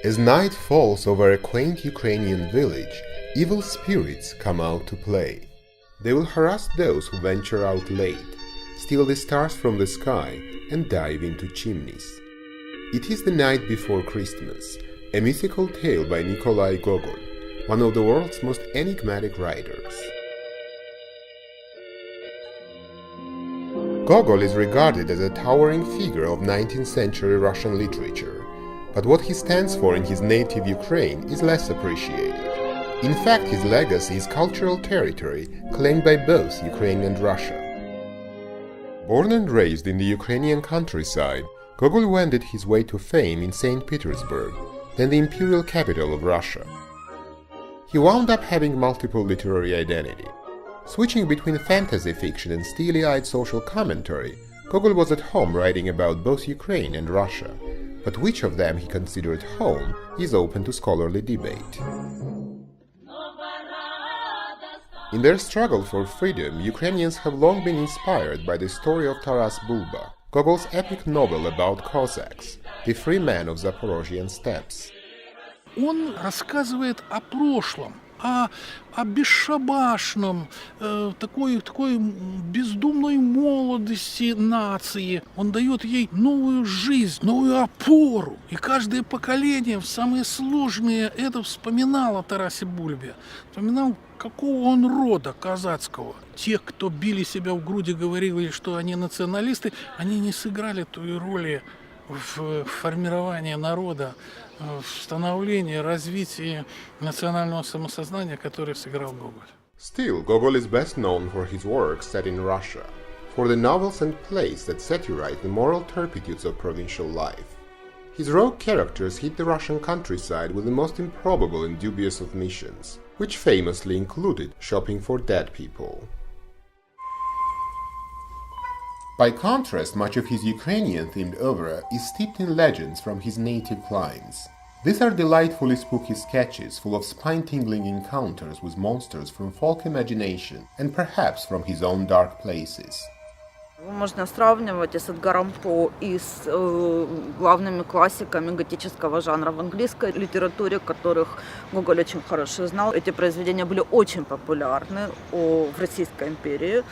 As night falls over a quaint Ukrainian village, evil spirits come out to play. They will harass those who venture out late, steal the stars from the sky, and dive into chimneys. It is the night before Christmas, a mythical tale by Nikolai Gogol, one of the world's most enigmatic writers. Gogol is regarded as a towering figure of 19th century Russian literature, but what he stands for in his native Ukraine is less appreciated. In fact, his legacy is cultural territory claimed by both Ukraine and Russia. Born and raised in the Ukrainian countryside, Gogol wended his way to fame in St. Petersburg, then the imperial capital of Russia. He wound up having multiple literary identity. Switching between fantasy fiction and steely-eyed social commentary, Gogol was at home writing about both Ukraine and Russia, but which of them he considered home is open to scholarly debate. In their struggle for freedom, Ukrainians have long been inspired by the story of Taras Bulba, Gogol's epic novel about Cossacks, the free men of Zaporozhian steppes. Он рассказывает о прошлом, о бесшабашном, такой бездумной молодости нации. Он дает ей новую жизнь, новую опору. И каждое поколение в самые сложные это вспоминало о Тарасе Бульбе. Вспоминал, какого он рода казацкого. Те, кто били себя в груди, говорили, что они националисты, они не сыграли той роли в формировании народа, в становлении, развитии национального самосознания, которое сыграл Гоголь. Still, Gogol is best known for his work set in Russia, for the novels and plays that satirize the moral turpitudes of provincial life. His rogue characters hit the Russian countryside with the most improbable and dubious of missions, which famously included shopping for dead people. By contrast, much of his Ukrainian-themed oeuvre is steeped in legends from his native climes. These are delightfully spooky sketches full of spine-tingling encounters with monsters from folk imagination and perhaps from his own dark places. Можно сравнивать и с Эдгаром По, и с главными классиками готического жанра в английской литературе, которых Гоголь очень хорошо знал. Эти произведения были очень популярны в Российской империи.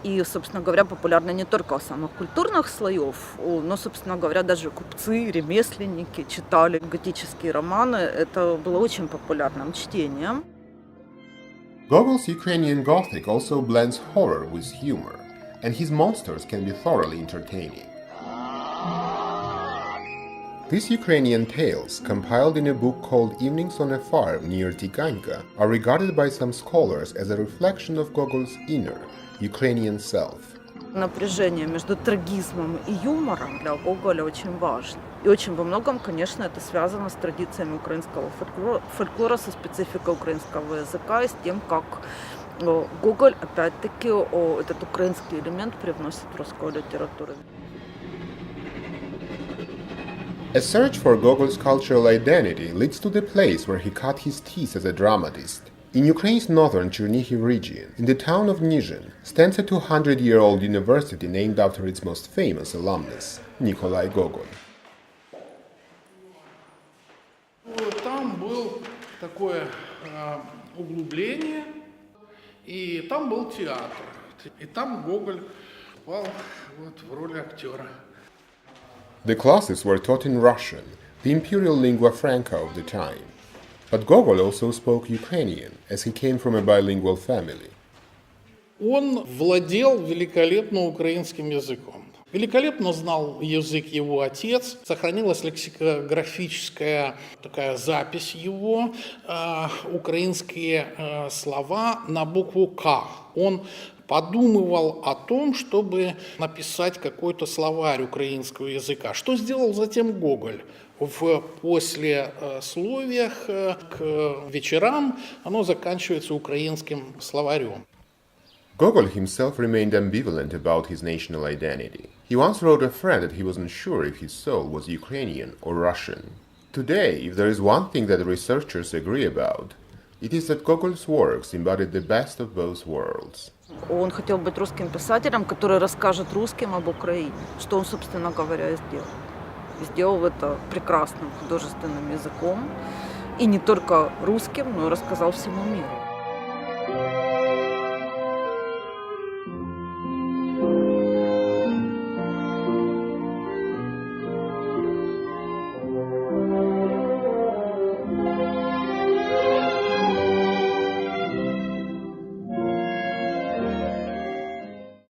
И, собственно говоря, популярны не только у самых культурных слоев, но, собственно говоря, даже купцы, ремесленники читали готические романы. Это было очень популярным чтением. Gogol's Ukrainian Gothic also blends horror with humor, and his monsters can be thoroughly entertaining. These Ukrainian tales, compiled in a book called Evenings on a Farm near Tiganka, are regarded by some scholars as a reflection of Gogol's inner, Ukrainian self. Напряжение между трагизмом и юмором для Гоголя очень важно. И очень во многом, конечно, это связано с традициями украинского фольклора, со спецификой украинского языка и с тем, как Гоголь, опять-таки, этот украинский элемент привносит в русскую литературу. A search for Gogol's cultural identity leads to the place where he cut his teeth as a dramatist. In Ukraine's northern Chernihiv region, in the town of Nizhin, stands a 200-year-old university named after its most famous alumnus, Nikolai Gogol. Там было такое углубление, и там был театр. И там Гоголь попал в роль актера. The classes were taught in Russian, the imperial lingua franca of the time. But Gogol also spoke Ukrainian, as he came from a bilingual family. Он владел великолепно украинским языком. Великолепно знал язык его отец. Сохранилась лексикографическая такая запись его, украинские слова на букву «К». Он подумывал о том, чтобы написать какой-то словарь украинского языка. Что сделал затем Гоголь? В послесловиях к вечерам оно заканчивается украинским словарем. Gogol himself remained ambivalent about his national identity. He once wrote a friend that he wasn't sure if his soul was Ukrainian or Russian. Today, if there is one thing that researchers agree about, it is that Gogol's works embodied the best of both worlds. Он хотел быть русским писателем, который расскажет русским об Украине, что он, собственно говоря, и сделал. сделал это прекрасным художественным языком. И не только русским, но и рассказал всему миру.